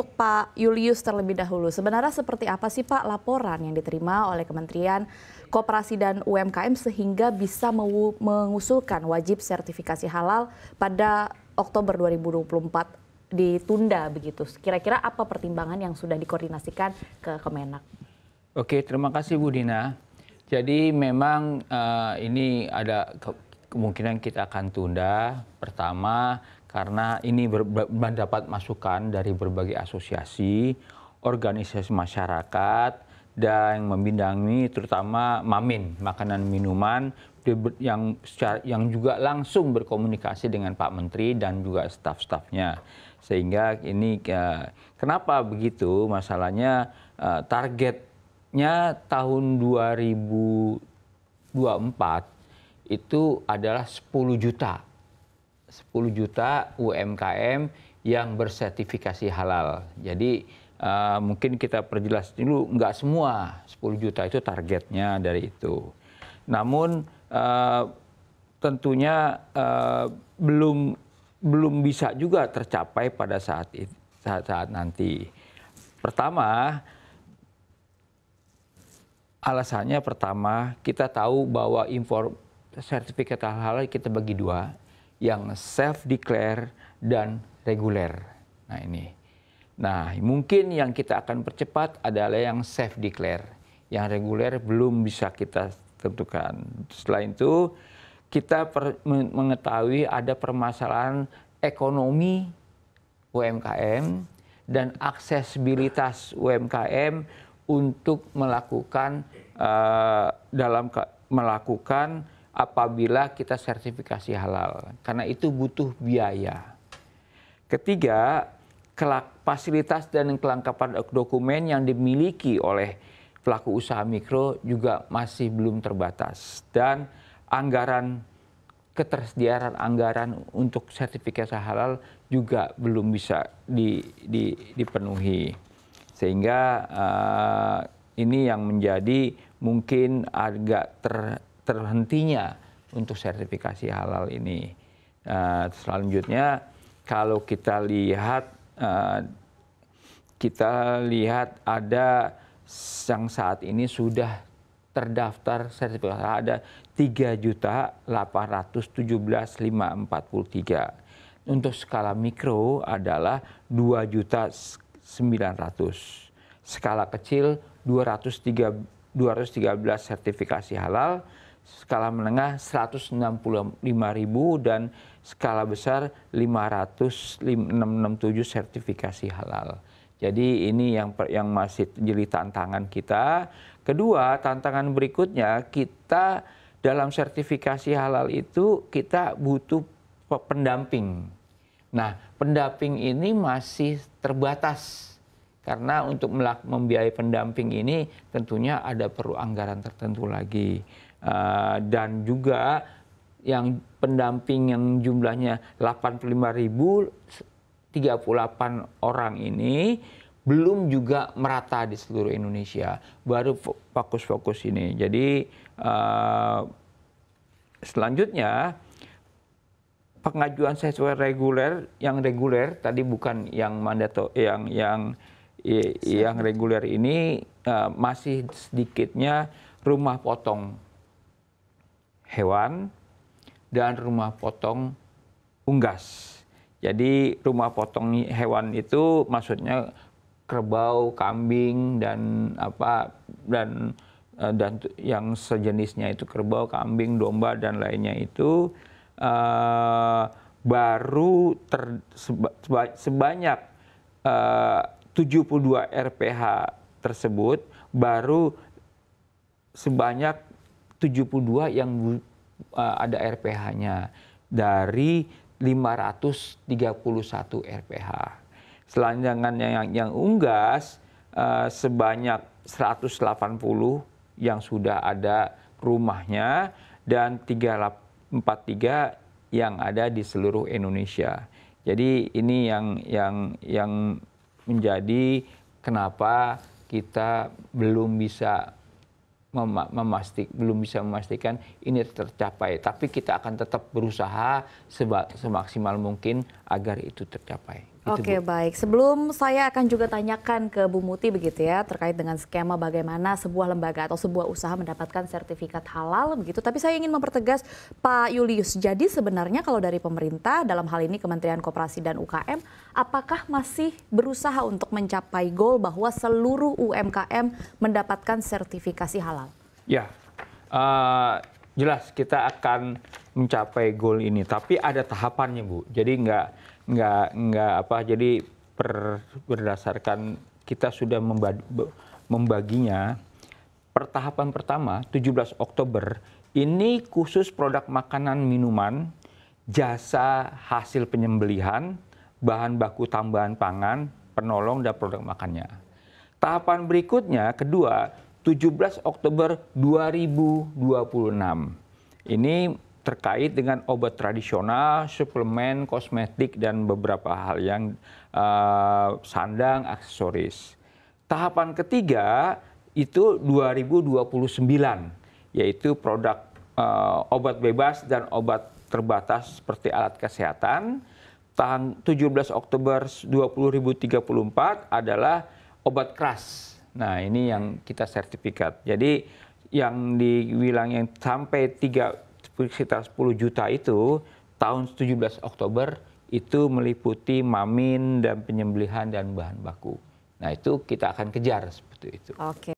untuk Pak Julius terlebih dahulu. Sebenarnya seperti apa sih Pak laporan yang diterima oleh Kementerian Koperasi dan UMKM sehingga bisa mengusulkan wajib sertifikasi halal pada Oktober 2024 ditunda begitu. Kira-kira apa pertimbangan yang sudah dikoordinasikan ke Kemenak? Oke, terima kasih Bu Dina. Jadi memang ini ada kemungkinan kita akan tunda. Pertama, karena ini mendapat masukan dari berbagai asosiasi, organisasi masyarakat, dan yang membidangi terutama Mamin, makanan minuman, yang juga langsung berkomunikasi dengan Pak Menteri dan juga staf-stafnya. Sehingga ini kenapa begitu? Masalahnya targetnya tahun 2024 itu adalah 10 juta. 10 juta UMKM yang bersertifikasi halal. Jadi mungkin kita perjelas dulu, nggak semua 10 juta itu targetnya dari itu. Namun tentunya belum bisa juga tercapai pada saat nanti. Pertama, alasannya kita tahu bahwa sertifikat halal kita bagi dua, yang self-declare dan reguler. Nah ini. Nah mungkin yang kita akan percepat adalah yang self-declare. Yang reguler belum bisa kita tentukan. Selain itu kita mengetahui ada permasalahan ekonomi UMKM dan aksesibilitas UMKM untuk melakukan apabila kita sertifikasi halal, karena itu butuh biaya. Ketiga, fasilitas dan kelengkapan dokumen yang dimiliki oleh pelaku usaha mikro juga masih belum terbatas, dan ketersediaan anggaran untuk sertifikasi halal juga belum bisa dipenuhi, sehingga ini yang menjadi mungkin agak terhentinya untuk sertifikasi halal ini. Selanjutnya kalau kita lihat ada yang saat ini sudah terdaftar sertifikasi halal ada 3.817.543. Untuk skala mikro adalah 2.900.000. Skala kecil 213 sertifikasi halal, skala menengah 165.000, dan skala besar 567 sertifikasi halal. Jadi ini yang masih jadi tantangan kita. Kedua, tantangan berikutnya, kita dalam sertifikasi halal itu kita butuh pendamping. Nah, pendamping ini masih terbatas. Karena untuk membiayai pendamping ini tentunya ada perlu anggaran tertentu lagi. Dan juga yang pendamping yang jumlahnya 85.038 orang ini belum juga merata di seluruh Indonesia. Baru fokus ini. Jadi selanjutnya pengajuan sesuai yang reguler tadi bukan yang yang reguler ini masih sedikitnya rumah potong hewan dan rumah potong unggas. Jadi rumah potong hewan itu maksudnya kerbau, kambing, dan yang sejenisnya itu kerbau, kambing, domba dan lainnya itu baru sebanyak 72 RPH tersebut, baru sebanyak 72 yang ada RPH-nya dari 531 RPH. Selanjutnya yang unggas sebanyak 180 yang sudah ada rumahnya, dan 343 yang ada di seluruh Indonesia. Jadi ini yang menjadi kenapa kita belum bisa memastikan ini tercapai, tapi kita akan tetap berusaha semaksimal mungkin agar itu tercapai. Oke, baik. Sebelum saya akan juga tanyakan ke Bu Muti begitu ya, terkait dengan skema bagaimana sebuah lembaga atau sebuah usaha mendapatkan sertifikat halal begitu. Tapi saya ingin mempertegas Pak Julius. Jadi sebenarnya kalau dari pemerintah, dalam hal ini Kementerian Koperasi dan UKM, apakah masih berusaha untuk mencapai goal bahwa seluruh UMKM mendapatkan sertifikasi halal? Ya, jelas kita akan mencapai goal ini. Tapi ada tahapannya, Bu. Jadi jadi berdasarkan kita sudah membaginya. Pertahapan pertama 17 Oktober ini khusus produk makanan minuman, jasa hasil penyembelihan, bahan baku tambahan pangan, penolong dan produk makannya. Tahapan berikutnya kedua 17 Oktober 2026. Ini terkait dengan obat tradisional, suplemen, kosmetik, dan beberapa hal yang sandang, aksesoris. Tahapan ketiga itu 2029, yaitu produk obat bebas dan obat terbatas seperti alat kesehatan. 17 Oktober 2034 adalah obat keras. Nah, ini yang kita sertifikat. Jadi yang dibilang yang sampai sekitar 10 juta itu tahun 17 Oktober itu meliputi mamin dan penyembelihan dan bahan baku. Nah, itu kita akan kejar seperti itu. Oke.